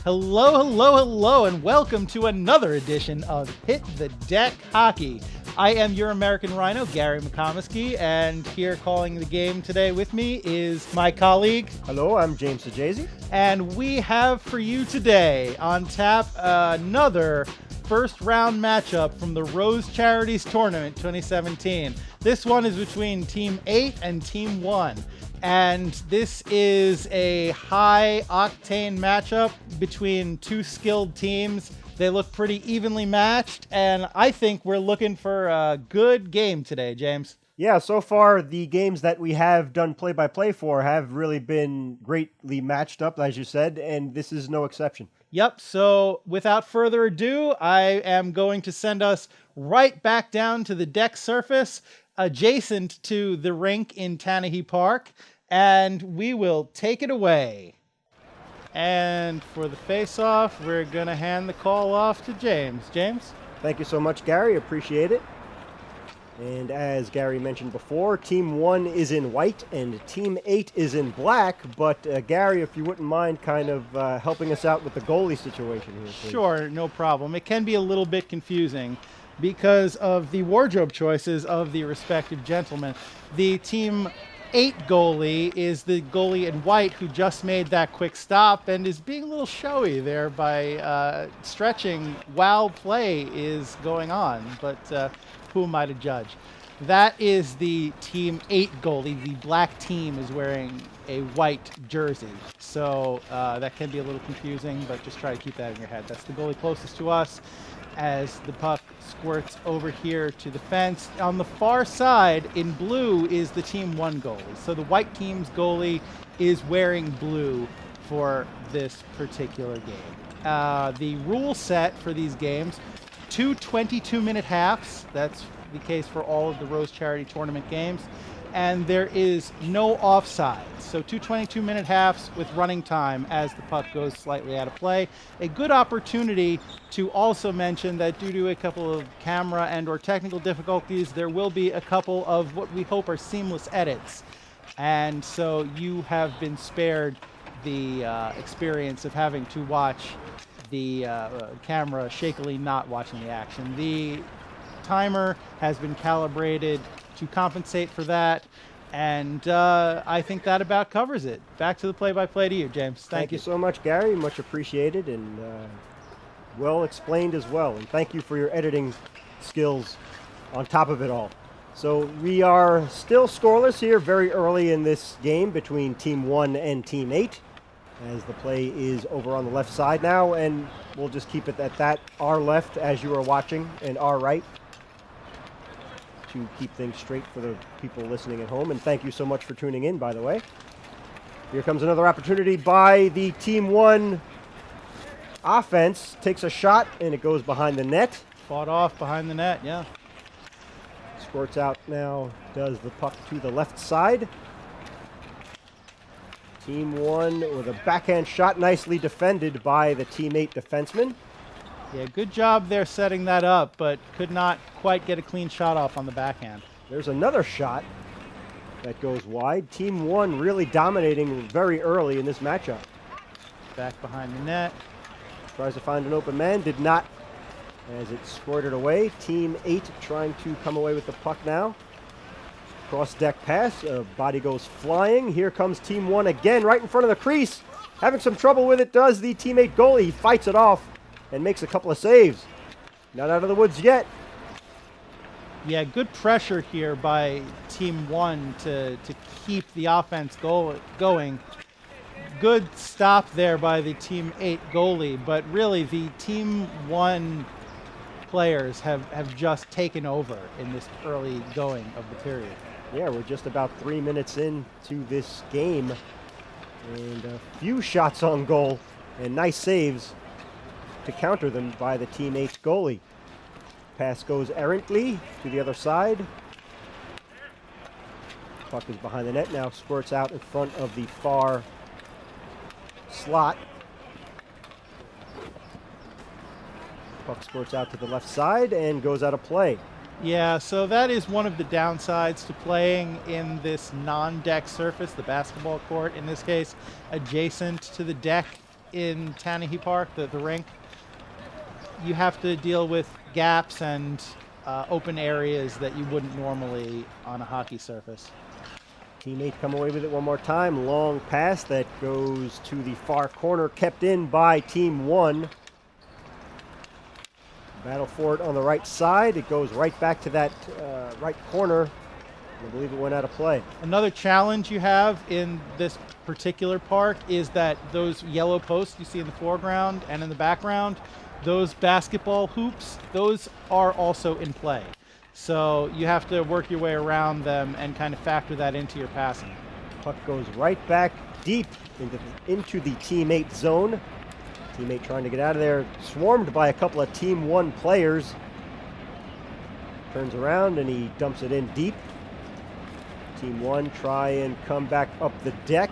Hello, hello, hello, and welcome to another edition of Hit the Deck Hockey. I am your American Rhino, Gary McComiskey, and here calling the game today with me is my colleague. Hello, I'm James Sajazi. And we have for you today on tap another first round matchup from the Rose Charities Tournament 2017. This one is between Team 8 and Team 1. And this is a high-octane matchup between two skilled teams. They look pretty evenly matched, and I think we're looking for a good game today, James. Yeah, so far the games that we have done play-by-play for have really been greatly matched up, as you said, and this is no exception. Yep, so without further ado, I am going to send us right back down to the deck surface, adjacent to the rink in Tanahey Park, and we will take it away. And for the face-off, we're going to hand the call off to James. James? Thank you so much, Gary. Appreciate it. And as Gary mentioned before, Team 1 is in white and Team 8 is in black. But Gary, if you wouldn't mind kind of helping us out with the goalie situation here, please. Sure, no problem. It can be a little bit confusing because of the wardrobe choices of the respective gentlemen. The Team 8 goalie is the goalie in white who just made that quick stop and is being a little showy there by stretching while play is going on. But who am I to judge? That is the Team 8 goalie. The black team is wearing a white jersey. So that can be a little confusing, but just try to keep that in your head. That's the goalie closest to us as the puck squirts over here to the fence. On the far side, in blue, is the Team 1 goalie. So the white team's goalie is wearing blue for this particular game. The rule set for these games, 2 22-minute halves. That's the case for all of the Rose Charity Tournament games. And there is no offside. So 2 22-minute halves with running time as the puck goes slightly out of play. A good opportunity to also mention that due to a couple of camera and or technical difficulties, there will be a couple of what we hope are seamless edits. And so you have been spared the experience of having to watch the camera shakily not watching the action. The timer has been calibrated to compensate for that, and I think that about covers it. Back to the play-by-play to you, James. Thank you so much, Gary. Much appreciated and well explained as well. And thank you for your editing skills on top of it all. So we are still scoreless here very early in this game between Team 1 and Team 8 as the play is over on the left side now, and we'll just keep it at that. Our left as you are watching and our right, to keep things straight for the people listening at home. And thank you so much for tuning in, by the way. Here comes another opportunity by the Team 1 offense. Takes a shot, and it goes behind the net. Fought off behind the net, yeah. Squirts out now, does the puck to the left side. Team 1 with a backhand shot, nicely defended by the Team 8 defenseman. Yeah, good job there setting that up, but could not quite get a clean shot off on the backhand. There's another shot that goes wide. Team 1 really dominating very early in this matchup. Back behind the net. Tries to find an open man, did not, as it squirted away. Team 8 trying to come away with the puck now. Cross deck pass, body goes flying. Here comes Team 1 again, right in front of the crease. Having some trouble with it does the Team 8 goalie. He fights it off and makes a couple of saves. Not out of the woods yet. Yeah, good pressure here by Team 1 to keep the offense going. Good stop there by the Team 8 goalie, but really the Team 1 players have just taken over in this early going of the period. Yeah, we're just about 3 minutes into this game, and a few shots on goal and nice saves to counter them by the Team 8 goalie. Pass goes errantly to the other side. Puck is behind the net now, squirts out in front of the far slot. Puck squirts out to the left side and goes out of play. Yeah, so that is one of the downsides to playing in this non-deck surface, the basketball court, in this case, adjacent to the deck in Tanahey Park, the rink, you have to deal with gaps and open areas that you wouldn't normally on a hockey surface. Teammate come away with it one more time. Long pass that goes to the far corner, kept in by Team 1. Battle for it on the right side. It goes right back to that right corner. I believe it went out of play. Another challenge you have in this particular park is that those yellow posts you see in the foreground and in the background, those basketball hoops, those are also in play. So you have to work your way around them and kind of factor that into your passing. Puck goes right back deep into the Team 8 zone. Teammate trying to get out of there, swarmed by a couple of Team 1 players. Turns around and he dumps it in deep. Team 1 try and come back up the deck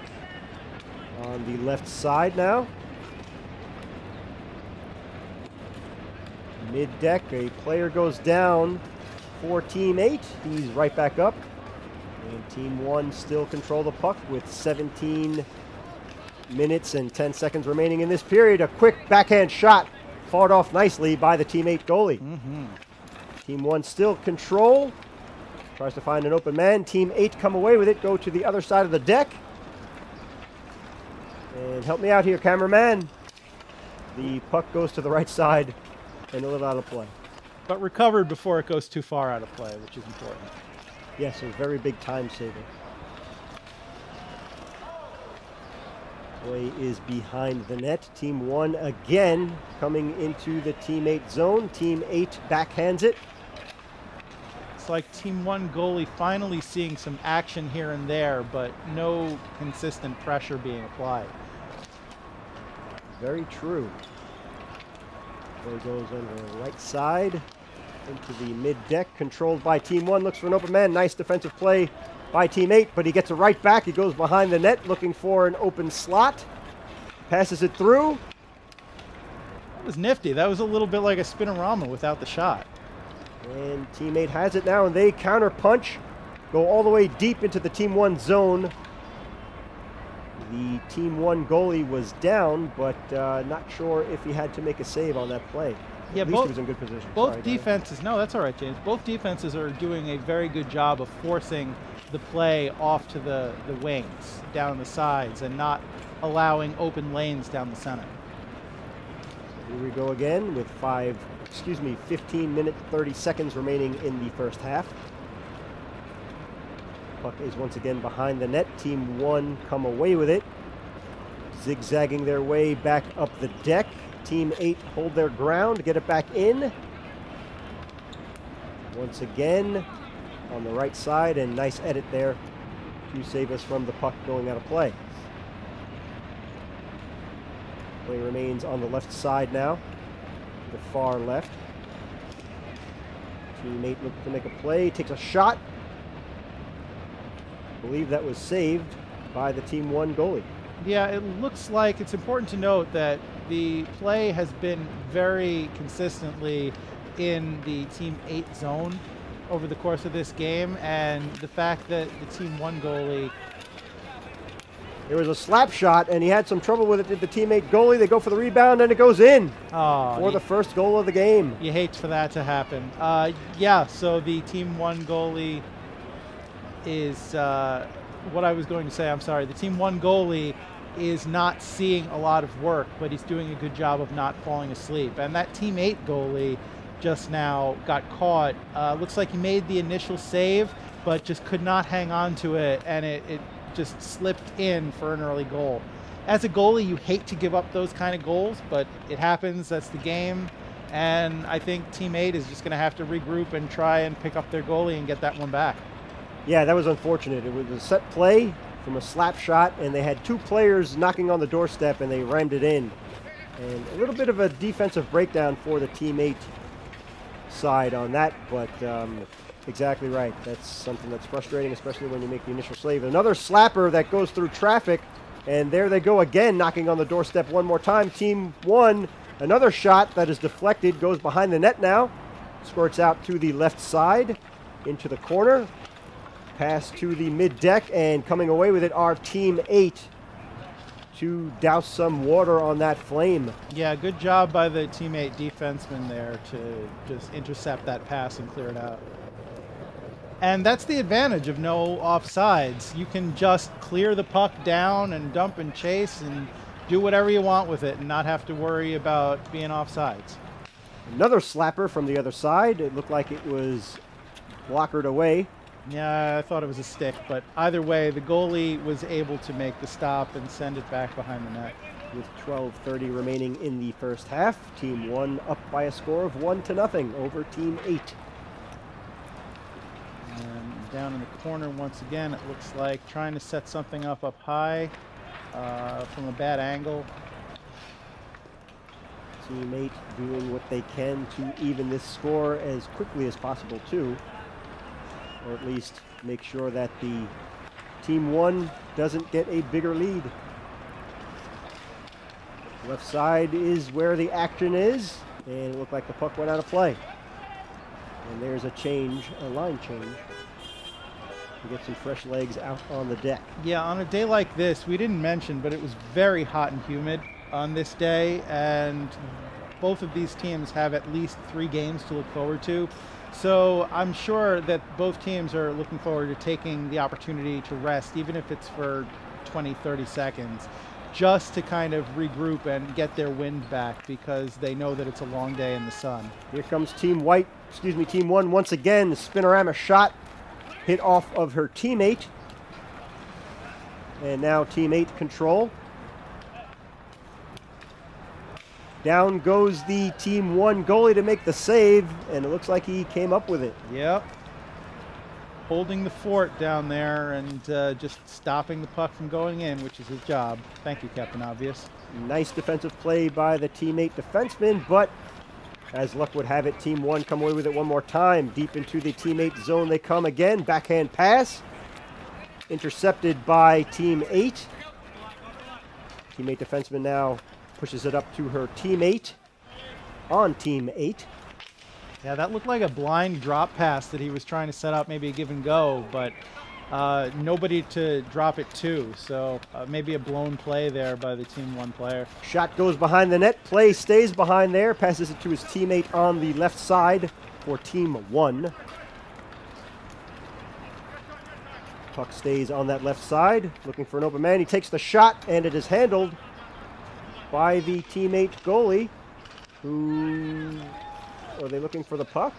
on the left side now. Mid-deck, a player goes down for Team 8. He's right back up. And Team 1 still control the puck with 17 minutes and 10 seconds remaining in this period. A quick backhand shot fought off nicely by the Team 8 goalie. Team 1 still control. Tries to find an open man. Team 8 come away with it, go to the other side of the deck. And help me out here, cameraman. The puck goes to the right side and a little out of play. But recovered before it goes too far out of play, which is important. Yes, a very big time saver. Play is behind the net. Team 1 again coming into the Team 8 zone. Team 8 backhands it. It's like Team 1 goalie finally seeing some action here and there, but no consistent pressure being applied. Very true. Play goes on the right side into the mid-deck, controlled by Team 1. Looks for an open man. Nice defensive play by Team 8, but he gets it right back. He goes behind the net looking for an open slot. Passes it through. That was nifty. That was a little bit like a spinorama without the shot. And Team 8 has it now, and they counter punch. Go all the way deep into the Team 1 zone. The Team 1 goalie was down, but not sure if he had to make a save on that play. Yeah, At least he was in good position. Both Sorry, defenses, no, that's all right, James. Both defenses are doing a very good job of forcing the play off to the wings, down the sides, and not allowing open lanes down the center. Here we go again with 15 minutes, 30 seconds remaining in the first half. Puck is once again behind the net. Team 1 come away with it, zigzagging their way back up the deck. Team 8 hold their ground, get it back in. Once again on the right side, and nice edit there to save us from the puck going out of play. Play remains on the left side now, the far left. Team 8 looks to make a play, takes a shot. I believe that was saved by the Team 1 goalie. Yeah, it looks like it's important to note that the play has been very consistently in the Team 8 zone over the course of this game, and the fact that the Team 1 goalie... There was a slap shot, and he had some trouble with it. Did the Team 8 goalie? They go for the rebound, and it goes in for the first goal of the game. You hate for that to happen. Yeah, so the Team 1 goalie is... what I was going to say, I'm sorry. The Team 1 goalie is not seeing a lot of work, but he's doing a good job of not falling asleep. And that Team 8 goalie just now got caught. Looks like he made the initial save, but just could not hang on to it, and it just slipped in for an early goal. As a goalie, you hate to give up those kind of goals, but it happens. That's the game. And I think Team 8 is just going to have to regroup and try and pick up their goalie and get that one back. Yeah, that was unfortunate. It was a set play from a slap shot, and they had 2 players knocking on the doorstep, and they rammed it in. And a little bit of a defensive breakdown for the Team 8 side on that, but exactly right. That's something that's frustrating, especially when you make the initial save. Another slapper that goes through traffic, and there they go again, knocking on the doorstep one more time. Team 1, another shot that is deflected, goes behind the net now, squirts out to the left side, into the corner. Pass to the mid-deck, and coming away with it are Team 8 to douse some water on that flame. Yeah, good job by the teammate defenseman there to just intercept that pass and clear it out. And that's the advantage of no offsides. You can just clear the puck down and dump and chase and do whatever you want with it and not have to worry about being offsides. Another slapper from the other side. It looked like it was blockered away. Yeah, I thought it was a stick, but either way, the goalie was able to make the stop and send it back behind the net. With 12:30 remaining in the first half, Team 1 up by a score of 1-0 over Team 8. And down in the corner once again, it looks like trying to set something up high from a bad angle. Team 8 doing what they can to even this score as quickly as possible too, or at least make sure that the Team 1 doesn't get a bigger lead. Left side is where the action is, and it looked like the puck went out of play. And there's a change, a line change, to get some fresh legs out on the deck. Yeah, on a day like this, we didn't mention, but it was very hot and humid on this day, and both of these teams have at least 3 games to look forward to. So I'm sure that both teams are looking forward to taking the opportunity to rest, even if it's for 20, 30 seconds, just to kind of regroup and get their wind back because they know that it's a long day in the sun. Here comes Team 1 once again. The spinorama shot hit off of her teammate. And now Team 8 control. Down goes the Team 1 goalie to make the save, and it looks like he came up with it. Yep. Holding the fort down there and just stopping the puck from going in, which is his job. Thank you, Captain Obvious. Nice defensive play by the Team 8 defenseman, but as luck would have it, Team 1 come away with it one more time. Deep into the Team 8 zone they come again. Backhand pass. Intercepted by Team 8. Team 8 defenseman now pushes it up to her teammate on Team 8. Yeah, that looked like a blind drop pass that he was trying to set up, maybe a give and go, but nobody to drop it to. So maybe a blown play there by the Team 1 player. Shot goes behind the net. Play stays behind there. Passes it to his teammate on the left side for Team 1. Puck stays on that left side. Looking for an open man. He takes the shot, and it is handled by the teammate goalie. Who... Are they looking for the puck?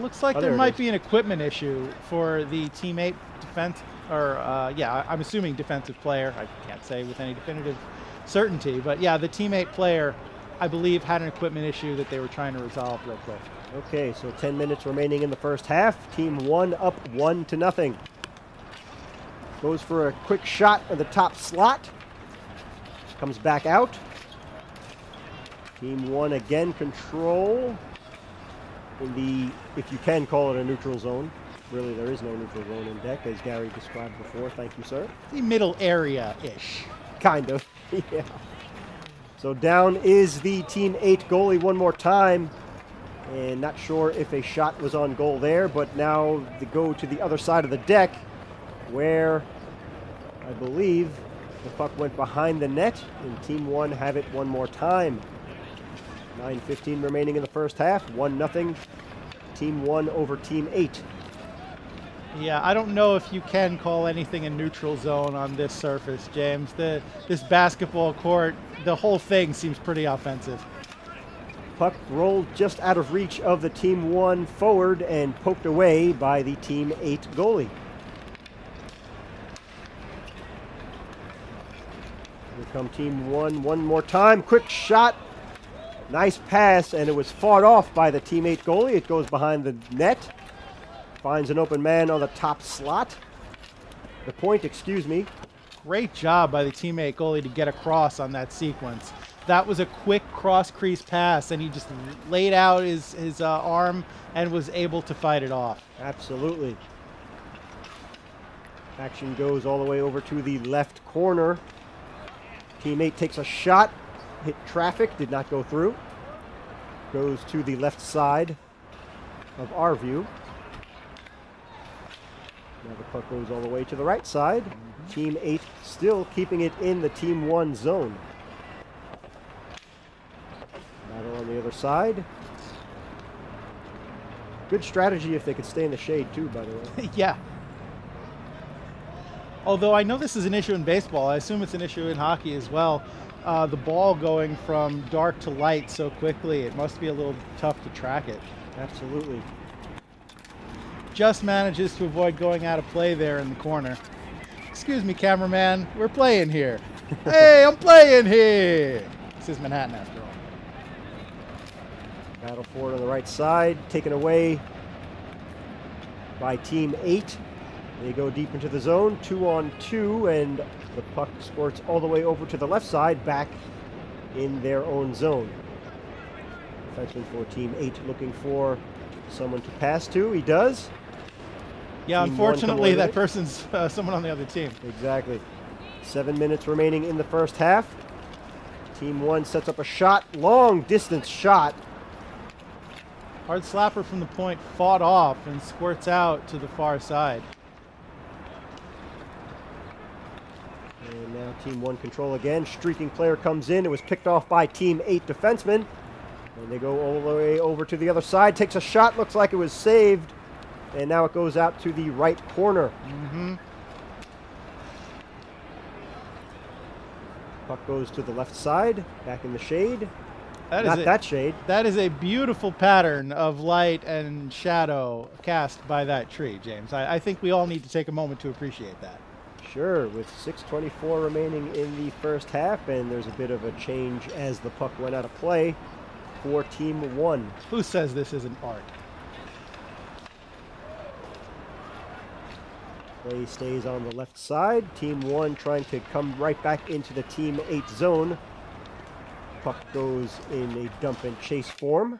Looks like there might be an equipment issue for the teammate defense, or yeah, I'm assuming defensive player. I can't say with any definitive certainty, but yeah, the teammate player, I believe, had an equipment issue that they were trying to resolve real quick. Okay, so 10 minutes remaining in the first half. Team 1 up 1-0. Goes for a quick shot at the top slot. Comes back out. Team 1 again control in the, if you can call it a neutral zone. Really, there is no neutral zone in DEK, as Gary described before. Thank you, sir. The middle area-ish. Kind of, yeah. So down is the Team 8 goalie one more time. And not sure if a shot was on goal there, but now they go to the other side of the deck, where I believe the puck went behind the net, and Team 1 have it one more time. 9:15 remaining in the first half. 1-0. Team 1 over Team 8. Yeah, I don't know if you can call anything a neutral zone on this surface, James. This basketball court, the whole thing seems pretty offensive. Puck rolled just out of reach of the Team 1 forward and poked away by the Team 8 goalie. Here come Team 1 one more time. Quick shot. Nice pass, and it was fought off by the Team 8 goalie. It goes behind the net. Finds an open man on the top slot. The point, excuse me. Great job by the teammate goalie to get across on that sequence. That was a quick cross-crease pass, and he just laid out his arm and was able to fight it off. Absolutely. Action goes all the way over to the left corner. Teammate takes a shot. Hit traffic, did not go through. Goes to the left side of our view. Now the puck goes all the way to the right side. Team 8 still keeping it in the Team 1 zone. Battle on the other side. Good strategy if they could stay in the shade too, by the way. Yeah. Although I know this is an issue in baseball, I assume it's an issue in hockey as well. The ball going from dark to light so quickly, it must be a little tough to track it. Absolutely. Just manages to avoid going out of play there in the corner. Excuse me, cameraman, we're playing here. Hey, I'm playing here. This is Manhattan after all. Battle for it on the right side, taken away by Team 8. They go deep into the zone, 2-on-2, and the puck squirts all the way over to the left side, back in their own zone. Defenseman for Team 8 looking for someone to pass to. He does. Yeah, Team unfortunately, that person's someone on the other team. Exactly. 7 minutes remaining in the first half. Team 1 sets up a shot, long distance shot. Hard slapper from the point fought off and squirts out to the far side. And now Team 1 control again. Streaking player comes in. It was picked off by Team 8 defenseman. And they go all the way over to the other side. Takes a shot. Looks like it was saved. And now it goes out to the right corner. Puck goes to the left side. Back in the shade. That shade. That is a beautiful pattern of light and shadow cast by that tree, James. I think we all need to take a moment to appreciate that. Sure, with 6:24 remaining in the first half, and there's a bit of a change as the puck went out of play for Team 1. Who says this isn't art? Play stays on the left side. Team 1 trying to come right back into the Team 8 zone. Puck goes in a dump and chase form.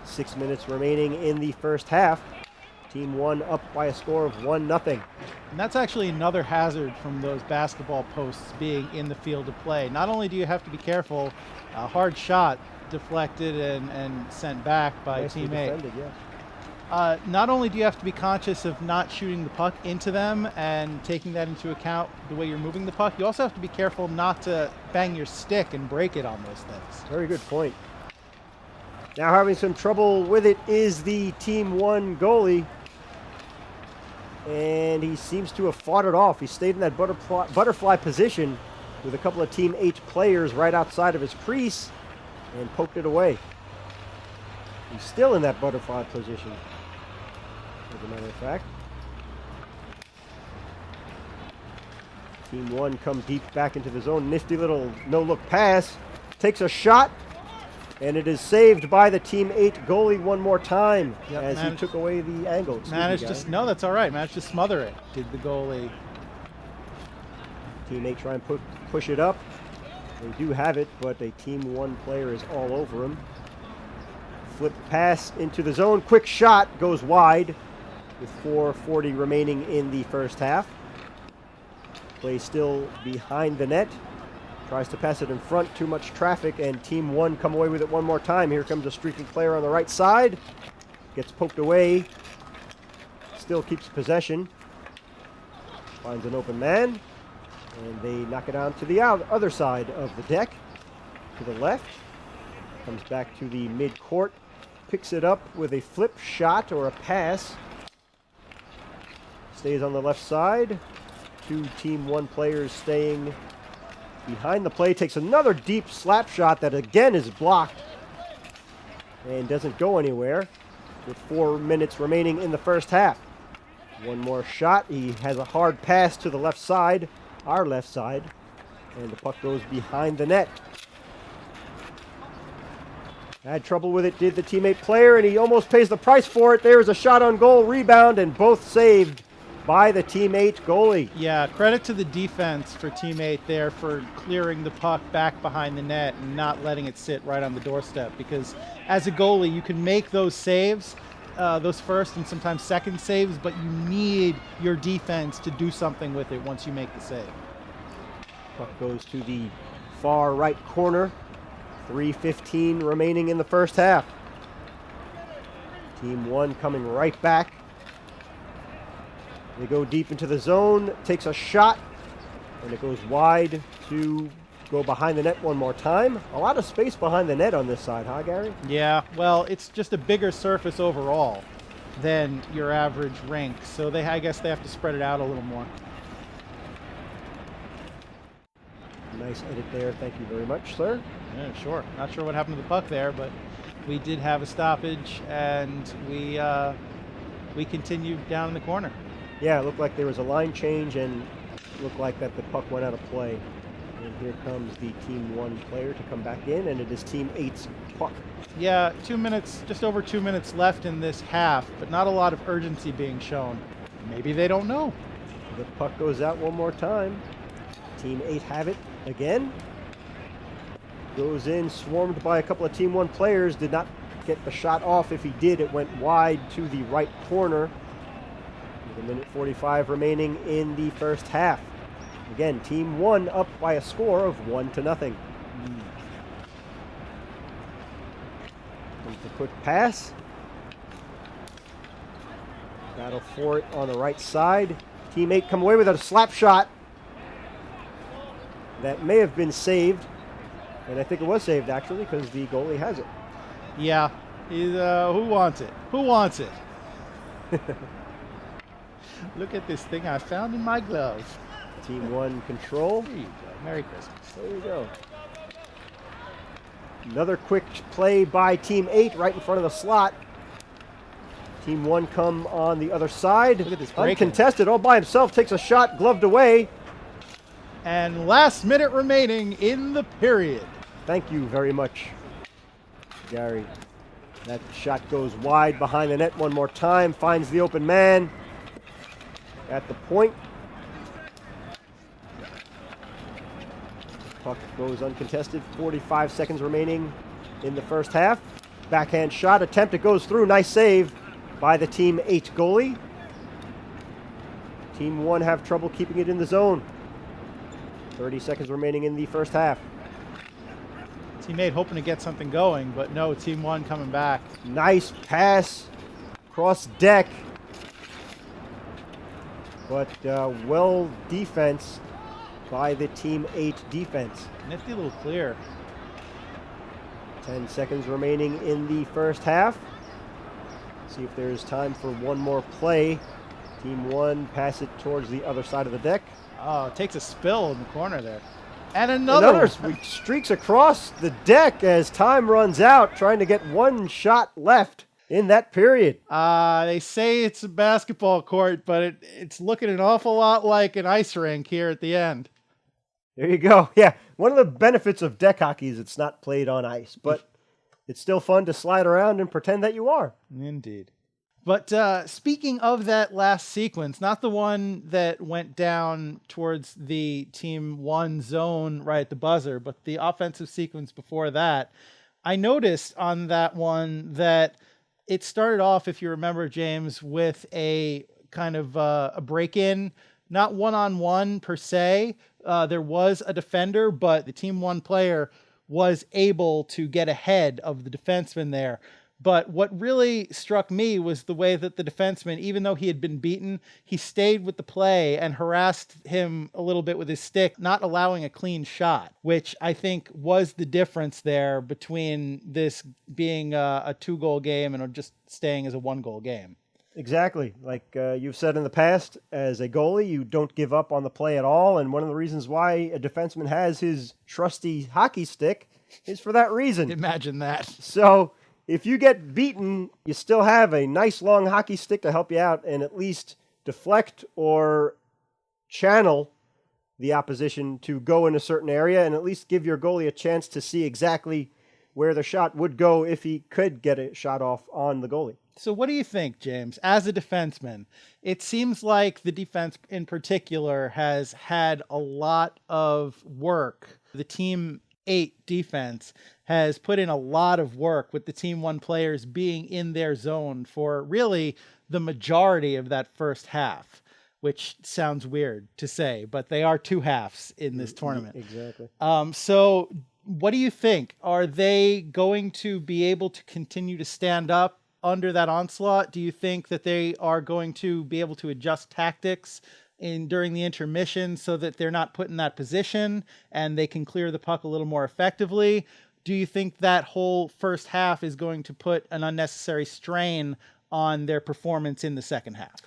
6 minutes remaining in the first half. Team 1 up by a score of 1-0. And that's actually another hazard from those basketball posts being in the field of play. Not only do you have to be careful, a hard shot deflected and sent back by Nicely Team 8. defended, yeah. Not only do you have to be conscious of not shooting the puck into them and taking that into account the way you're moving the puck, you also have to be careful not to bang your stick and break it on those things. Very good point. Now having some trouble with it is the Team 1 goalie. And he seems to have fought it off. He stayed in that butterfly position with a couple of Team 8 players right outside of his crease and poked it away. He's still in that butterfly position, as a matter of fact. Team 1 comes deep back into the zone. Nifty little no-look pass. Takes a shot. And it is saved by the Team 8 goalie one more time as he took away the angle. No, that's all right. Managed to smother it, did the goalie. Team 8 try and push it up. They do have it, but a Team 1 player is all over him. Flip pass into the zone. Quick shot goes wide with 4:40 remaining in the first half. Play still behind the net. Tries to pass it in front, too much traffic, and Team 1 come away with it one more time. Here comes a streaking player on the right side. Gets poked away. Still keeps possession. Finds an open man. And they knock it out to the other side of the deck. To the left. Comes back to the mid-court. Picks it up with a flip shot or a pass. Stays on the left side. 2 Team 1 players staying behind the play. Takes another deep slap shot that again is blocked and doesn't go anywhere with 4 minutes remaining in the first half. One more shot. He has a hard pass to the left side, our left side, and the puck goes behind the net. Had trouble with it, did the teammate player, and he almost pays the price for it. There's a shot on goal, rebound, and both saved by the Team 8 goalie. Yeah, credit to the defense for Team 8 there for clearing the puck back behind the net and not letting it sit right on the doorstep, because as a goalie you can make those saves, those first and sometimes second saves, but you need your defense to do something with it once you make the save. Puck goes to the far right corner. 3:15 remaining in the first half. Team 1 coming right back. They go deep into the zone, takes a shot, and it goes wide to go behind the net one more time. A lot of space behind the net on this side, huh, Gary? Yeah, well, it's just a bigger surface overall than your average rink, so I guess they have to spread it out a little more. Nice edit there. Thank you very much, sir. Yeah, sure. Not sure what happened to the puck there, but we did have a stoppage, and we continued down in the corner. Yeah, it looked like there was a line change, and it looked like that the puck went out of play. And here comes the Team 1 player to come back in, and it is Team 8's puck. Yeah, 2 minutes, just over 2 minutes left in this half, but not a lot of urgency being shown. Maybe they don't know. The puck goes out one more time. Team 8 have it again. Goes in, swarmed by a couple of Team 1 players. Did not get the shot off. If he did, it went wide to the right corner. With a minute 45 remaining in the first half. Again, Team 1 up by a score of 1-0. Comes the quick pass. Battle for it on the right side. Team 8 come away with a slap shot. That may have been saved. And I think it was saved, actually, because the goalie has it. Yeah. Who wants it? Who wants it? Look at this thing I found in my glove. Team 1 control. There you go. Merry Christmas. There you go. Another quick play by Team 8 right in front of the slot. Team 1 come on the other side. Look at this break. Uncontested, all by himself, takes a shot, gloved away. And last minute remaining in the period. Thank you very much, Gary. That shot goes wide behind the net one more time, finds the open man at the point. Puck goes uncontested, 45 seconds remaining in the first half. Backhand shot attempt, it goes through, nice save by the Team 8 goalie. Team 1 have trouble keeping it in the zone. 30 seconds remaining in the first half. Team 8 hoping to get something going, but no, Team 1 coming back. Nice pass across deck. But well defense by the Team 8 defense. Nifty little clear. 10 seconds remaining in the first half. See if there's time for one more play. Team 1 pass it towards the other side of the deck. Oh, it takes a spill in the corner there. And another streaks across the deck as time runs out, trying to get one shot left in that period. They say it's a basketball court, but it's looking an awful lot like an ice rink here at the end. There you go. Yeah, one of the benefits of deck hockey is it's not played on ice, but it's still fun to slide around and pretend that you are. Indeed. But speaking of that last sequence, not the one that went down towards the Team 1 zone right at the buzzer, but the offensive sequence before that, I noticed on that one that it started off, if you remember, James, with a kind of a break-in, not one-on-one per se. There was a defender, but the Team 1 player was able to get ahead of the defenseman there. But what really struck me was the way that the defenseman, even though he had been beaten, he stayed with the play and harassed him a little bit with his stick, not allowing a clean shot, which I think was the difference there between this being a 2-goal game and just staying as a 1-goal game. Exactly. Like you've said in the past, as a goalie, you don't give up on the play at all. And one of the reasons why a defenseman has his trusty hockey stick is for that reason. Imagine that. So if you get beaten, you still have a nice long hockey stick to help you out and at least deflect or channel the opposition to go in a certain area and at least give your goalie a chance to see exactly where the shot would go if he could get a shot off on the goalie. So what do you think, James, as a defenseman? It seems like the defense in particular has had a lot of work. The Team 8 defense has put in a lot of work with the Team 1 players being in their zone for really the majority of that first half, which sounds weird to say, but they are 2 halves in this tournament. Exactly. So what do you think? Are they going to be able to continue to stand up under that onslaught? Do you think that they are going to be able to adjust tactics during the intermission so that they're not put in that position and they can clear the puck a little more effectively? Do you think that whole first half is going to put an unnecessary strain on their performance in the second half?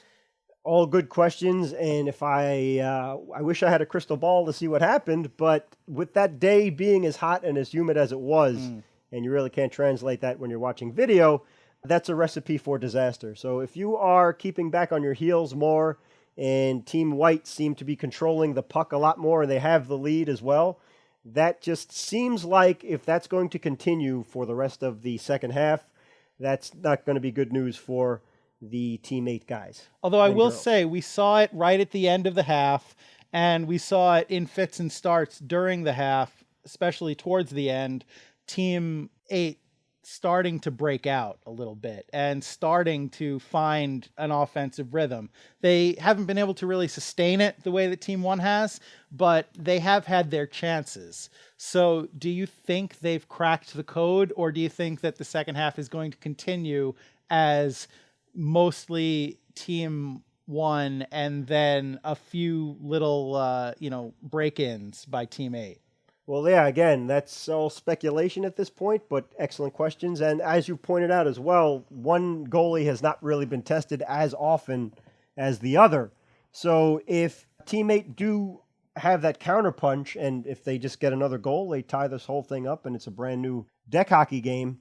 All good questions, and if I wish I had a crystal ball to see what happened, but with that day being as hot and as humid as it was, and you really can't translate that when you're watching video, that's a recipe for disaster. So if you are keeping back on your heels more, and Team White seem to be controlling the puck a lot more, and they have the lead as well, that just seems like if that's going to continue for the rest of the second half, that's not going to be good news for the Team 8 guys. Although I will say, we saw it right at the end of the half, and we saw it in fits and starts during the half, especially towards the end. Team 8 starting to break out a little bit and starting to find an offensive rhythm. They haven't been able to really sustain it the way that Team 1 has, but they have had their chances. So do you think they've cracked the code, or do you think that the second half is going to continue as mostly Team 1 and then a few little, break-ins by Team 8? Well, yeah, again, that's all speculation at this point, but excellent questions. And as you pointed out as well, one goalie has not really been tested as often as the other. So if Team 8 do have that counterpunch, and if they just get another goal, they tie this whole thing up, and it's a brand new deck hockey game.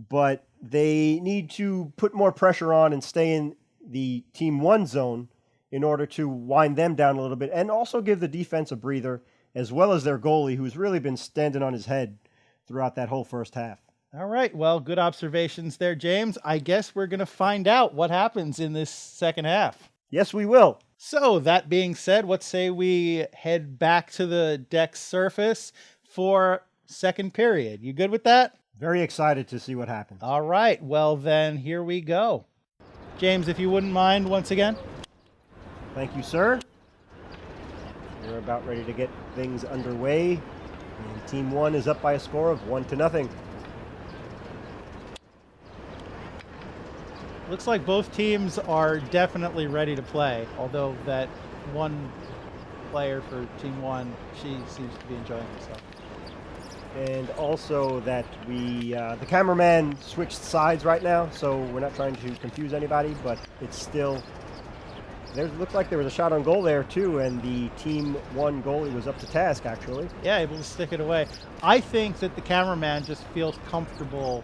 But they need to put more pressure on and stay in the Team 1 zone in order to wind them down a little bit, and also give the defense a breather, as well as their goalie, who's really been standing on his head throughout that whole first half. All right, well, good observations there, James. I guess we're going to find out what happens in this second half. Yes, we will. So, that being said, let's say we head back to the deck surface for second period. You good with that? Very excited to see what happens. All right, well then, here we go. James, if you wouldn't mind once again. Thank you, sir. We're about ready to get things underway. And Team 1 is up by a score of 1-0. Looks like both teams are definitely ready to play, although that one player for Team 1, she seems to be enjoying herself. And also that the cameraman switched sides right now, so we're not trying to confuse anybody, but it's still, looks like there was a shot on goal there too, and the Team 1 goalie was up to task actually. Yeah, able to stick it away. I think that the cameraman just feels comfortable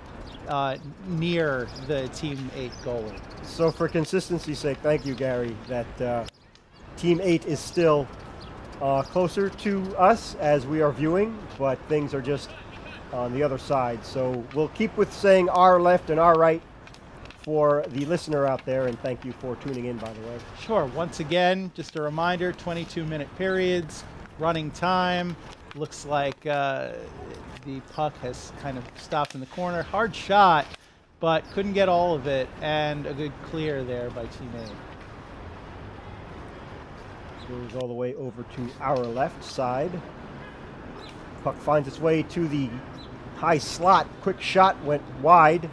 near the Team 8 goalie. So for consistency's sake, thank you, Gary, that Team 8 is still closer to us as we are viewing, but things are just on the other side. So we'll keep with saying our left and our right for the listener out there, and thank you for tuning in, by the way. Sure. Once again, just a reminder, 22-minute periods, running time. Looks like the puck has kind of stopped in the corner. Hard shot, but couldn't get all of it, and a good clear there by Team 8. Goes all the way over to our left side. Puck finds its way to the high slot. Quick shot went wide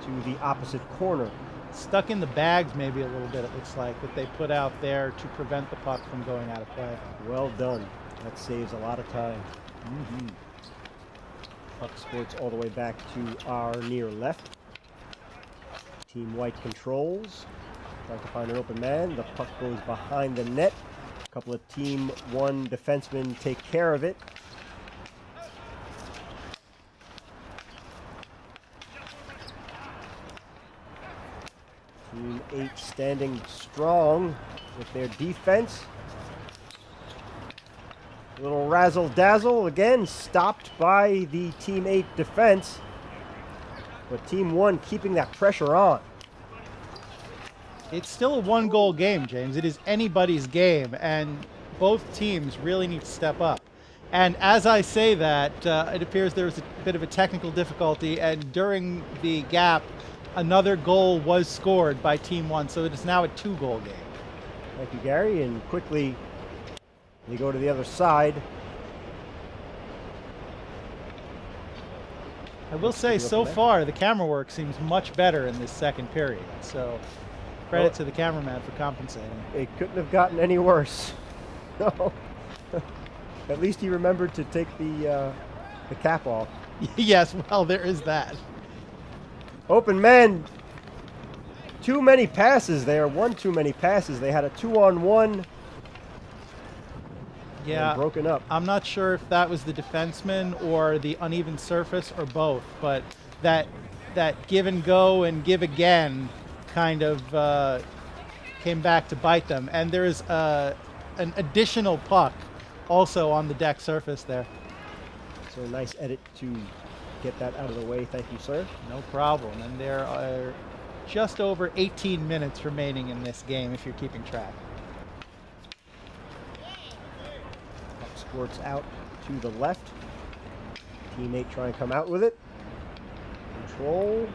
to the opposite corner. Stuck in the bags maybe a little bit, it looks like, that they put out there to prevent the puck from going out of play. Well done. That saves a lot of time. Puck squirts all the way back to our near left. Team White controls. Trying to find an open man. The puck goes behind the net. A couple of Team 1 defensemen take care of it. Team 8 standing strong with their defense. A little razzle-dazzle. Again, stopped by the Team 8 defense. But Team 1 keeping that pressure on. It's still a one-goal game, James. It is anybody's game, and both teams really need to step up. And as I say that, it appears there was a bit of a technical difficulty, and during the gap, another goal was scored by Team 1, so it is now a two-goal game. Thank you, Gary. And quickly, they go to the other side. I will say, so far, the camera work seems much better in this second period. So credit to the cameraman for compensating. It couldn't have gotten any worse. No. At least he remembered to take the cap off. Yes, well, there is that. Open man. Too many passes there. One too many passes. They had a 2-on-1. Yeah, broken up. I'm not sure if that was the defenseman or the uneven surface or both, but that give and go and give again kind of came back to bite them. And there is an additional puck also on the deck surface there. So a nice edit to get that out of the way. Thank you, sir. No problem. And there are just over 18 minutes remaining in this game if you're keeping track. Squirts out to the left. Teammate trying to come out with it. Control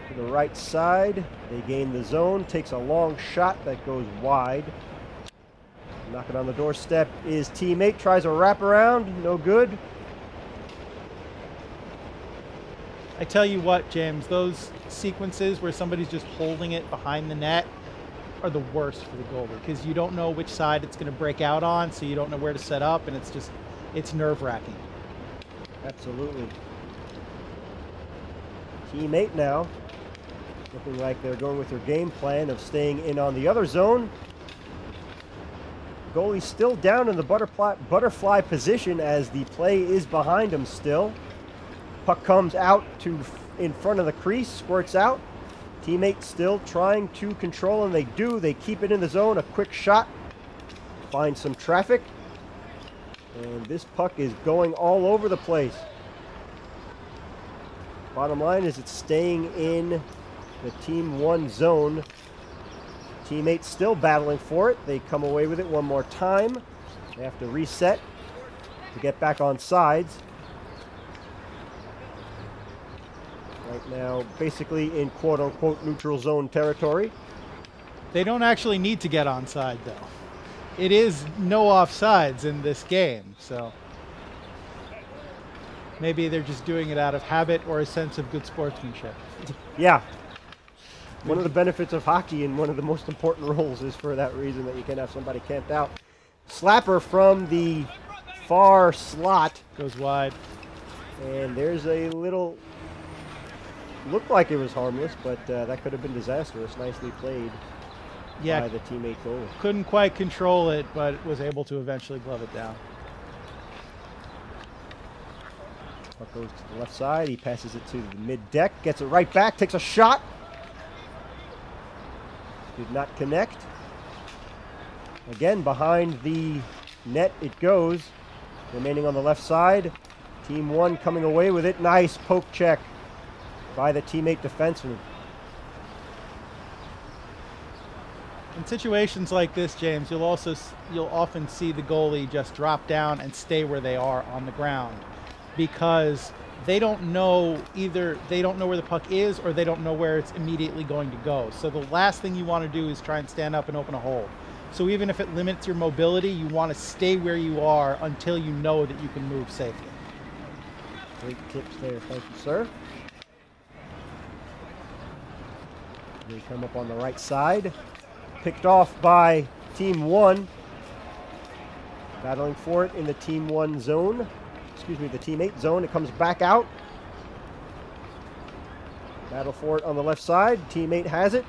to the right side. They gain the zone. Takes a long shot that goes wide. Knocking on the doorstep is teammate. Tries a wraparound. No good. I tell you what, James, those sequences where somebody's just holding it behind the net are the worst for the goalie because you don't know which side it's going to break out on, so you don't know where to set up, and it's nerve-wracking. Absolutely. Teammate now looking like they're going with their game plan of staying in on the other zone. Goalie still down in the butterfly position as the play is behind him still. Puck comes out to in front of the crease, squirts out. Teammate still trying to control, and they do. They keep it in the zone. A quick shot. Find some traffic. And this puck is going all over the place. Bottom line is it's staying in the Team 1 zone. Teammates still battling for it. They come away with it one more time. They have to reset to get back on sides. Right now, basically in quote-unquote neutral zone territory. They don't actually need to get onside, though. It is no offsides in this game, so maybe they're just doing it out of habit or a sense of good sportsmanship. Yeah. One of the benefits of hockey and one of the most important roles is for that reason that you can have somebody camped out. Slapper from the far slot. Goes wide. And there's a little... Looked like it was harmless, but that could have been disastrous. Nicely played by the teammate goalie. Couldn't quite control it, but was able to eventually glove it down. Puck goes to the left side. He passes it to the mid-deck. Gets it right back. Takes a shot. Did not connect. Again, behind the net it goes. Remaining on the left side. Team 1 coming away with it. Nice poke check by the teammate defenseman. In situations like this, James, you'll often see the goalie just drop down and stay where they are on the ground because they don't know where the puck is or they don't know where it's immediately going to go. So the last thing you want to do is try and stand up and open a hole. So even if it limits your mobility, you want to stay where you are until you know that you can move safely. Great tips there. Thank you, sir. They come up on the right side. Picked off by Team 1. Battling for it in the Team 1 zone. Excuse me, the Team 8 zone. It comes back out. Battle for it on the left side. Team 8 has it.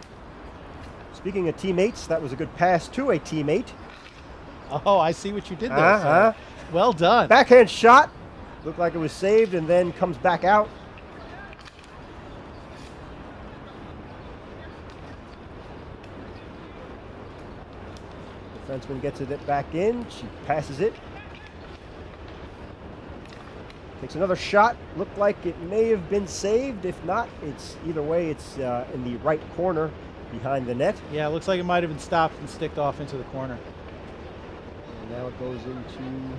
Speaking of teammates, that was a good pass to a teammate. Oh, I see what you did there, sir. Well done. Backhand shot. Looked like it was saved and then comes back out. Defenseman gets it back in. She passes it. Takes another shot. Looked like it may have been saved. If not, it's either way, it's in the right corner behind the net. Yeah, it looks like it might have been stopped and sticked off into the corner. And now it goes into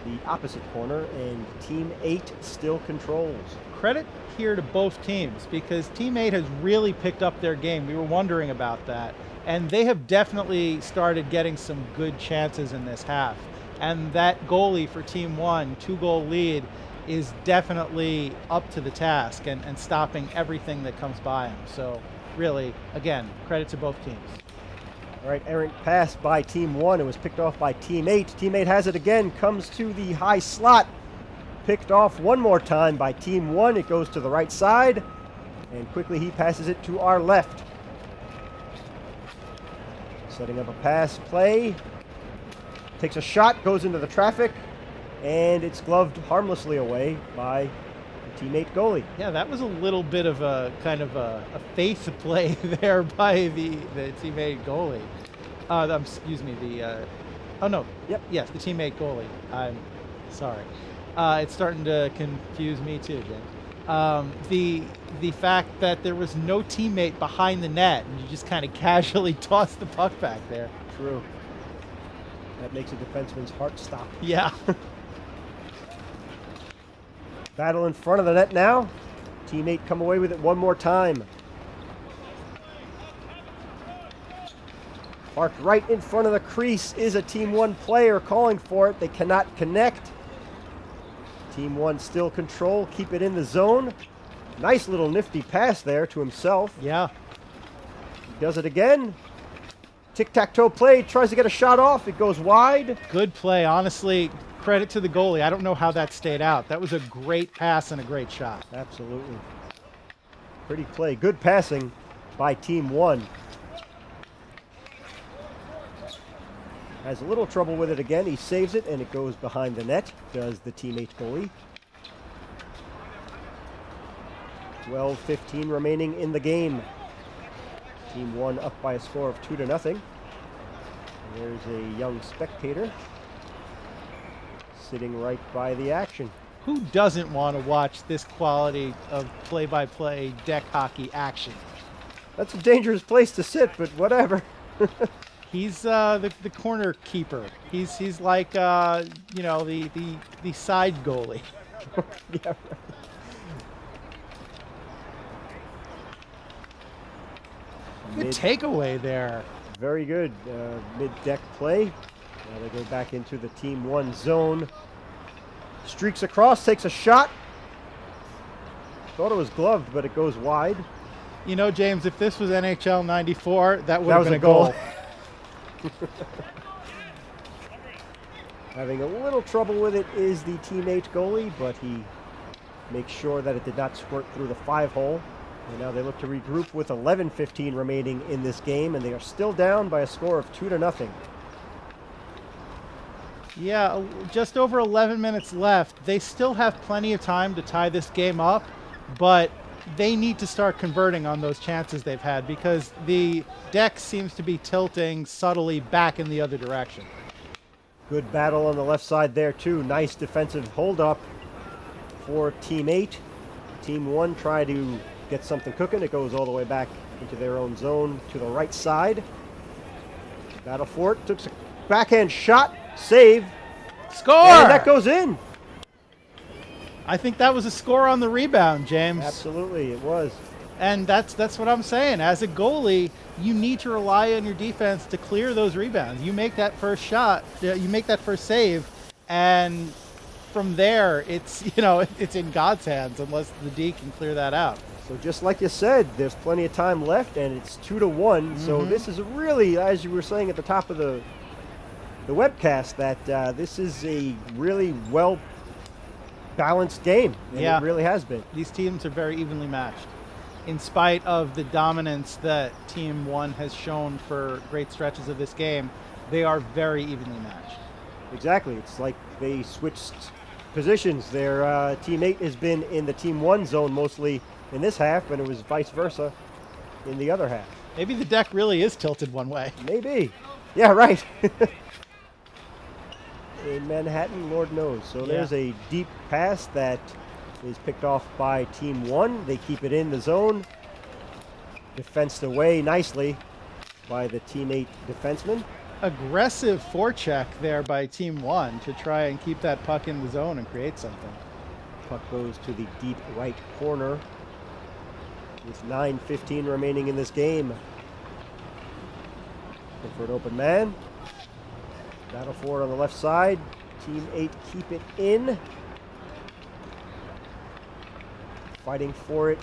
the opposite corner, and Team 8 still controls. Credit here to both teams because Team 8 has really picked up their game. We were wondering about that. And they have definitely started getting some good chances in this half. And that goalie for Team 1, 2-goal lead, is definitely up to the task and stopping everything that comes by him. So really, again, credit to both teams. All right, errant pass by Team 1. It was picked off by Team 8. Team 8 has it again, comes to the high slot. Picked off one more time by Team 1. It goes to the right side, and quickly he passes it to our left. Setting up a pass play. Takes a shot, goes into the traffic, and it's gloved harmlessly away by the Team 8 goalie. Yeah, that was a little bit of a kind of a faith play there by the Team 8 goalie. Excuse me, oh no, Yep. yes, the Team 8 goalie. I'm sorry. It's starting to confuse me too, James. The fact that there was no teammate behind the net and you just kind of casually tossed the puck back there. True. That makes a defenseman's heart stop. Yeah. Battle in front of the net now. Team 8 come away with it one more time. Parked right in front of the crease is a Team 1 player calling for it. They cannot connect. Team 1 still control, keep it in the zone. Nice little nifty pass there to himself. Yeah. He does it again. Tic-tac-toe play, tries to get a shot off. It goes wide. Good play. Honestly, credit to the goalie. I don't know how that stayed out. That was a great pass and a great shot. Absolutely. Pretty play. Good passing by Team 1. Has a little trouble with it again. He saves it, and it goes behind the net, does the Team 8 goalie. 12:15 remaining in the game. Team 1 up by a score of 2-0. There's a young spectator sitting right by the action. Who doesn't want to watch this quality of play-by-play deck hockey action? That's a dangerous place to sit, but whatever. He's the corner keeper. He's like you know, the side goalie. Yeah, right. Good takeaway there. Very good mid-deck play. Now they go back into the Team 1 zone. Streaks across, takes a shot. Thought it was gloved, but it goes wide. You know, James, if this was NHL '94, that would have been a a goal. Having a little trouble with it is the Team 8 goalie, but he makes sure that it did not squirt through the 5-hole. And now they look to regroup with 11:15 remaining in this game, and they are still down by a score of 2-0. Yeah, just over 11 minutes left. They still have plenty of time to tie this game up, but they need to start converting on those chances they've had because the deck seems to be tilting subtly back in the other direction. Good battle on the left side there, too. Nice defensive hold-up for Team 8. Team 1 try to get something cooking. It goes all the way back into their own zone to the right side. Battle for it. Took a backhand shot. Save. Score! And that goes in. I think that was a score on the rebound, James. Absolutely, it was. And that's what I'm saying. As a goalie, you need to rely on your defense to clear those rebounds. You make that first shot, you make that first save, and from there, it's, you know, it's in God's hands unless the D can clear that out. So just like you said, there's plenty of time left, and it's 2-1. So this is really, as you were saying at the top of the webcast, that this is a really well-balanced game. And Yeah. It really has been. These teams are very evenly matched. In spite of the dominance that Team 1 has shown for great stretches of this game, they are very evenly matched. Exactly. It's like they switched positions. Their Team 8 has been in the Team 1 zone mostly in this half, and it was vice versa in the other half. Maybe the deck really is tilted one way. Maybe. Yeah, right. In Manhattan, Lord knows. So there's a deep pass that is picked off by Team 1. They keep it in the zone. Defensed away nicely by the Team 8 defenseman. Aggressive forecheck there by Team 1 to try and keep that puck in the zone and create something. Puck goes to the deep right corner with 9:15 remaining in this game. Look for an open man. Battle for it on the left side. Team 8 keep it in. fighting for it.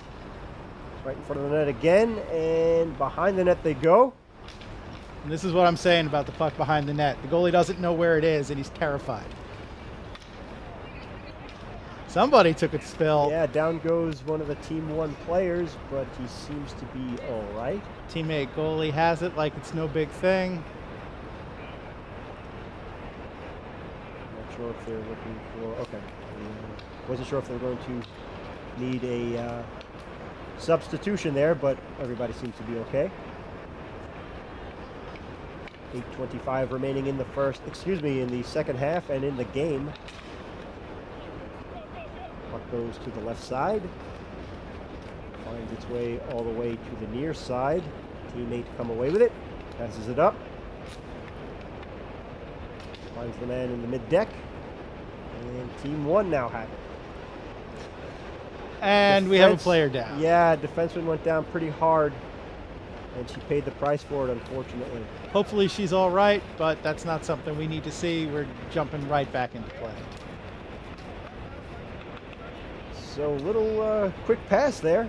Right in front of the net again, and behind the net they go. And this is what I'm saying about the puck behind the net. The goalie doesn't know where it is, and he's terrified. Somebody took a spill. Yeah, down goes one of the Team 1 players, but he seems to be all right. Teammate goalie has it like it's no big thing. Not sure if they're looking for... Okay. Wasn't sure if they were going to need a substitution there, but everybody seems to be okay. 8:25 remaining in the second half and in the game. Puck goes to the left side. Finds its way all the way to the near side. Teammate come away with it. Passes it up. Finds the man in the mid-deck. And Team 1 now have it. And we have a player down. Yeah, defenseman went down pretty hard, and she paid the price for it, unfortunately. Hopefully she's all right, but that's not something we need to see. We're jumping right back into play. So little quick pass there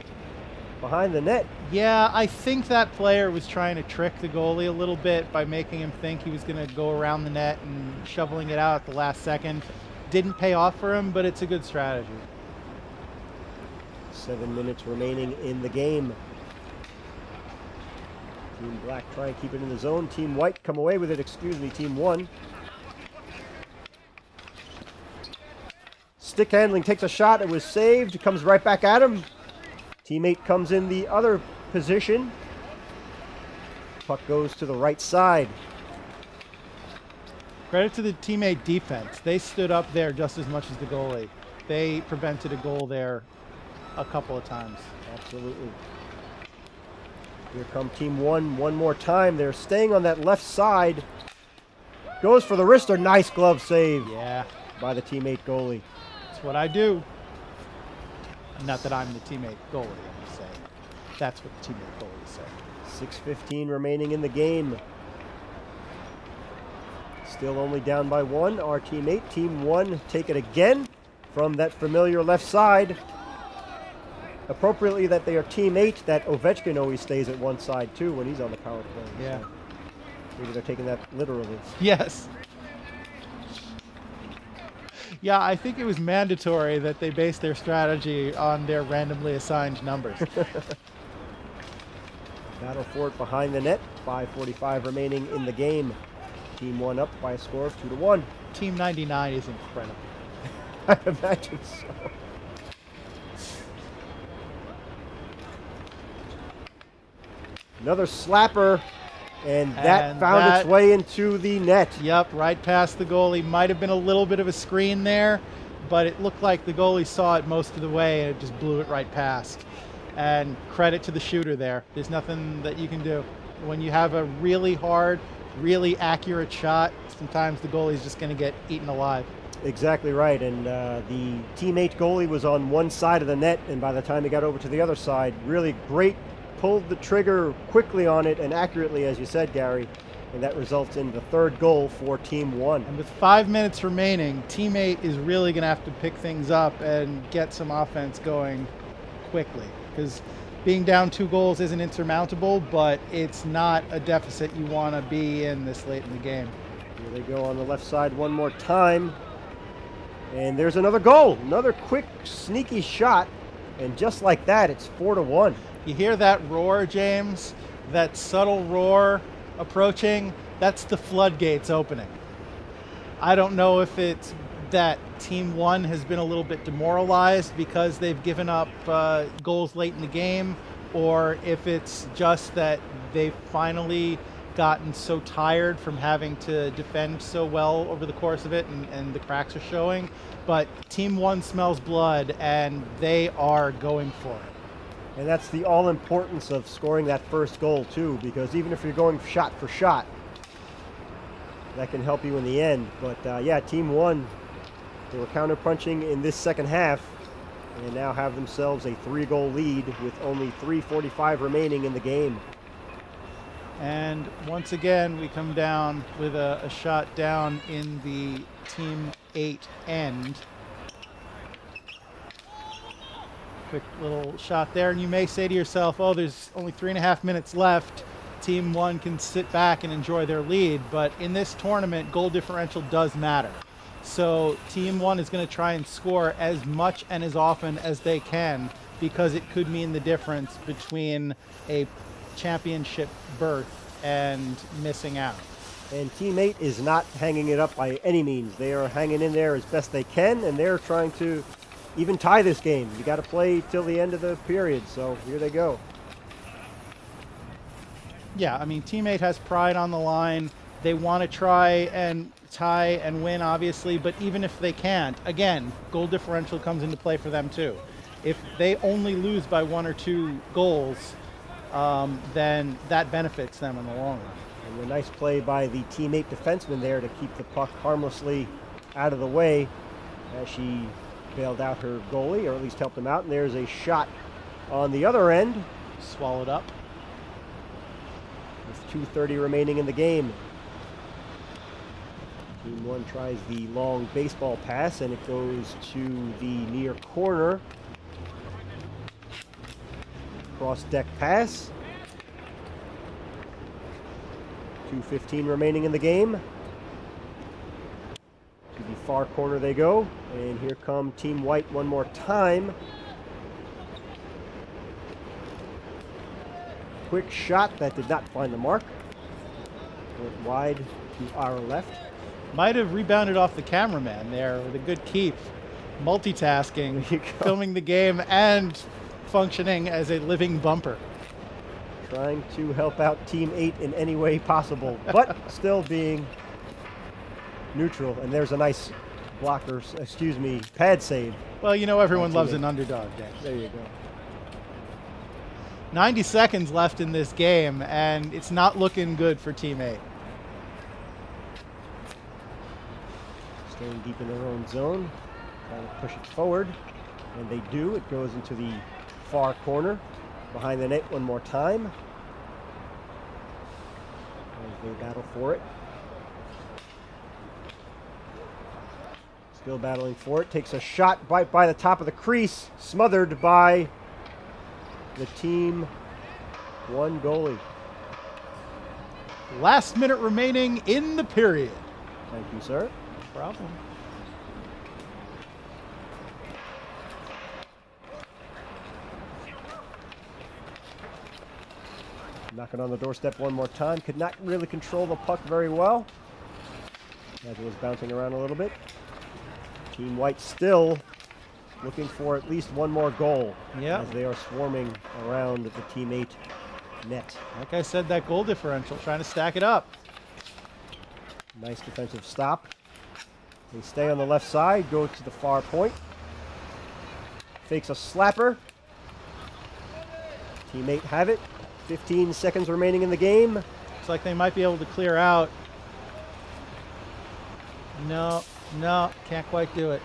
behind the net. Yeah, I think that player was trying to trick the goalie a little bit by making him think he was going to go around the net and shoveling it out at the last second. Didn't pay off for him, but it's a good strategy. 7 minutes remaining in the game. Team Black try and keep it in the zone. Team White come away with it, Team 1. Stick handling, takes a shot, it was saved, comes right back at him. Teammate comes in the other position. Puck goes to the right side. Credit to the teammate defense. They stood up there just as much as the goalie. They prevented a goal there a couple of times. Absolutely. Here come Team 1 one more time. They're staying on that left side. Goes for the wrister. Nice glove save. Yeah. By the teammate goalie. That's what I do. Not that I'm the teammate goalie, I'm just saying. That's what the teammate goalies say. 6:15 remaining in the game. Still only down by 1. Our teammate, Team 1, take it again from that familiar left side. Appropriately that they are Team 8, that Ovechkin always stays at one side too when he's on the power play. Yeah. So maybe they're taking that literally. Yes. Yeah, I think it was mandatory that they base their strategy on their randomly assigned numbers. Battle for it behind the net. 5:45 remaining in the game. Team 1 up by a score of 2-1. Team 99 is incredible. I imagine so. Another slapper, and that found its way into the net. Yep, right past the goalie. Might have been a little bit of a screen there, but it looked like the goalie saw it most of the way and it just blew it right past. And credit to the shooter there. There's nothing that you can do. When you have a really hard, really accurate shot, sometimes the goalie's just going to get eaten alive. Exactly right, and the teammate goalie was on one side of the net, and by the time he got over to the other side, really great, pulled the trigger quickly on it and accurately, as you said, Gary, and that results in the third goal for Team 1. And with 5 minutes remaining, teammate is really going to have to pick things up and get some offense going quickly, because being down 2 goals isn't insurmountable, but it's not a deficit you want to be in this late in the game. Here they go on the left side one more time, and there's another goal, another quick, sneaky shot, and just like that, it's 4-1. You hear that roar, James? That subtle roar approaching? That's the floodgates opening. I don't know if it's that Team 1 has been a little bit demoralized because they've given up goals late in the game, or if it's just that they've finally gotten so tired from having to defend so well over the course of it, and the cracks are showing. But Team 1 smells blood, and they are going for it. And that's the all-importance of scoring that first goal, too, because even if you're going shot for shot, that can help you in the end. But, yeah, Team 1, they were counter-punching in this second half, and now have themselves a 3-goal lead with only 3:45 remaining in the game. And once again, we come down with a shot down in the Team 8 end. Quick little shot there, and you may say to yourself, oh, there's only 3.5 minutes left. Team 1 can sit back and enjoy their lead, but in this tournament, goal differential does matter. So Team 1 is going to try and score as much and as often as they can, because it could mean the difference between a championship berth and missing out. And Team 8 is not hanging it up by any means. They are hanging in there as best they can, and they're trying to even tie this game. You got to play till the end of the period, so here they go. Yeah, I mean, Team 8 has pride on the line. They want to try and tie and win, obviously, but even if they can't, again, goal differential comes into play for them too. If they only lose by 1 or 2 goals, then that benefits them in the long run. And a nice play by the Team 8 defenseman there to keep the puck harmlessly out of the way as she bailed out her goalie, or at least helped him out. And there's a shot on the other end. Swallowed up. With 2:30 remaining in the game. Team 1 tries the long baseball pass, and it goes to the near corner. Cross deck pass. 2:15 remaining in the game. To the far corner they go, and here come Team White one more time. Quick shot that did not find the mark. Went wide to our left. Might have rebounded off the cameraman there with a good keep. Multitasking, filming the game and functioning as a living bumper. Trying to help out Team 8 in any way possible, but still being neutral. And there's a nice blocker, pad save. Well, you know, everyone loves an underdog game. There you go. 90 seconds left in this game, and it's not looking good for Team 8. Staying deep in their own zone, trying to push it forward, and they do. It goes into the far corner, behind the net one more time. As they battle for it. Still battling for it. Takes a shot right by the top of the crease, smothered by the Team 1 goalie. Last minute remaining in the period. Thank you, sir. No problem. Knocking on the doorstep one more time. Could not really control the puck very well, as it was bouncing around a little bit. Team White still looking for at least one more goal, as they are swarming around the Team 8 net. Like I said, that goal differential, trying to stack it up. Nice defensive stop. They stay on the left side, go to the far point. Fakes a slapper. Team 8 have it. 15 seconds remaining in the game. Looks like they might be able to clear out. No, can't quite do it.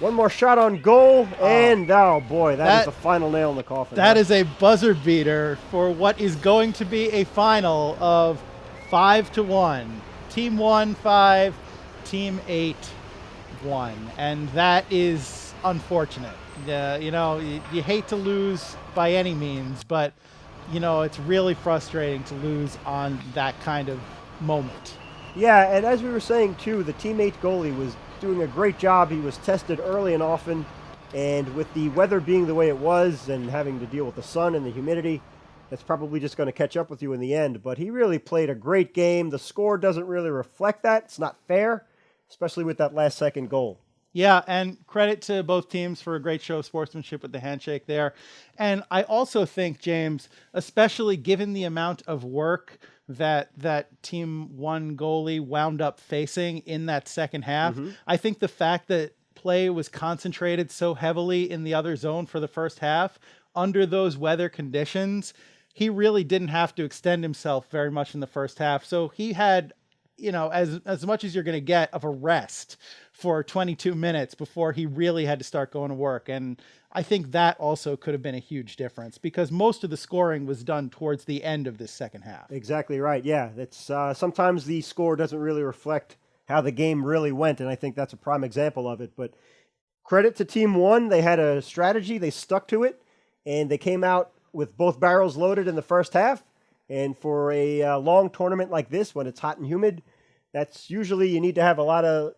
One more shot on goal, and oh boy, that is the final nail in the coffin. That is a buzzer beater for what is going to be a final of 5-1. Team 1 5, Team 8 1, and that is unfortunate. You know, you hate to lose by any means, but you know, it's really frustrating to lose on that kind of moment. Yeah, and as we were saying too, the Team 8 goalie was doing a great job. He was tested early and often, and with the weather being the way it was and having to deal with the sun and the humidity, that's probably just going to catch up with you in the end. But he really played a great game. The score doesn't really reflect that. It's not fair, especially with that last second goal. Yeah, and credit to both teams for a great show of sportsmanship with the handshake there. And I also think, James, especially given the amount of work that Team 1 goalie wound up facing in that second half, I think the fact that play was concentrated so heavily in the other zone for the first half, under those weather conditions, he really didn't have to extend himself very much in the first half. So he had, you know, as much as you're going to get of a rest for 22 minutes before he really had to start going to work. And I think that also could have been a huge difference because most of the scoring was done towards the end of this second half. Exactly right. Yeah, that's sometimes the score doesn't really reflect how the game really went, and I think that's a prime example of it. But credit to Team 1. They had a strategy. They stuck to it, and they came out with both barrels loaded in the first half. And for a long tournament like this, when it's hot and humid, that's usually you need to have a lot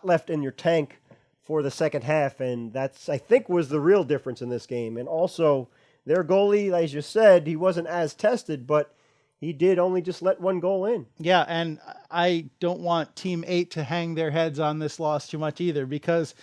left in your tank for the second half, and that's, I think, was the real difference in this game. And also, their goalie, as you said, he wasn't as tested, but he did only just let one goal in. Yeah, and I don't want Team 8 to hang their heads on this loss too much either, because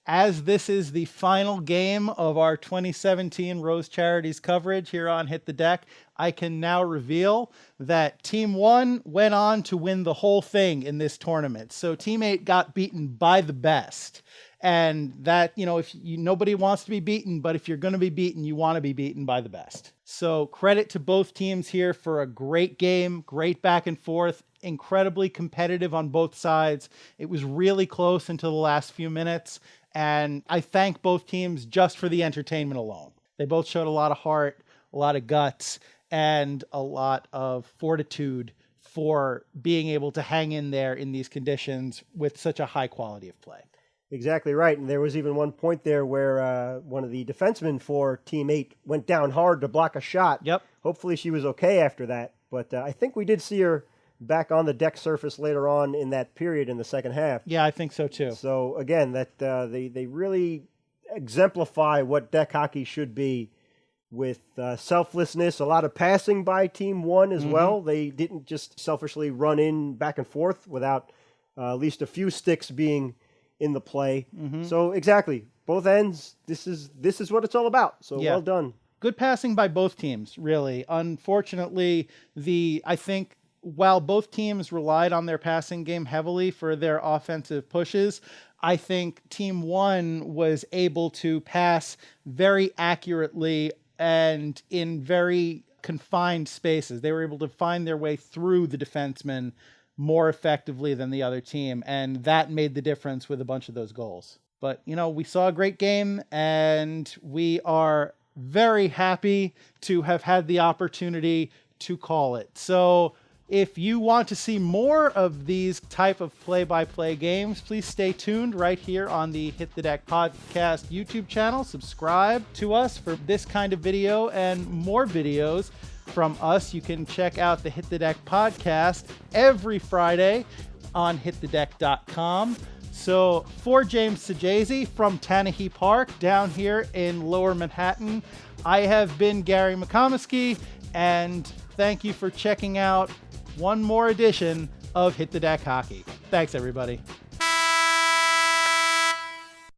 as this is the final game of our 2017 Rose Charities coverage here on Hit the Deck, I can now reveal that Team 1 went on to win the whole thing in this tournament. So Team 8 got beaten by the best. And that, nobody wants to be beaten, but if you're going to be beaten, you want to be beaten by the best. So credit to both teams here for a great game, great back and forth, incredibly competitive on both sides. It was really close until the last few minutes. And I thank both teams just for the entertainment alone. They both showed a lot of heart, a lot of guts, and a lot of fortitude for being able to hang in there in these conditions with such a high quality of play. Exactly right. And there was even one point there where one of the defensemen for Team 8 went down hard to block a shot. Yep. Hopefully she was okay after that. But I think we did see her back on the deck surface later on in that period in the second half. Yeah, I think so too. So again, that they really exemplify what deck hockey should be, with selflessness, a lot of passing by Team 1 as well. They didn't just selfishly run in back and forth without at least a few sticks being in the play. So exactly, both ends, this is what it's all about. So well done. Good passing by both teams, really. Unfortunately, I think while both teams relied on their passing game heavily for their offensive pushes, I think Team 1 was able to pass very accurately and in very confined spaces. They were able to find their way through the defensemen more effectively than the other team, and that made the difference with a bunch of those goals. But, we saw a great game, and we are very happy to have had the opportunity to call it. So if you want to see more of these type of play-by-play games, please stay tuned right here on the Hit the Deck podcast YouTube channel. Subscribe to us for this kind of video and more videos from us. You can check out the Hit the Deck podcast every Friday on hitthedeck.com. So for James Sajazi from Tanahey Park down here in Lower Manhattan, I have been Gary McComiskey, and thank you for checking out one more edition of Hit the Deck Hockey. Thanks, everybody.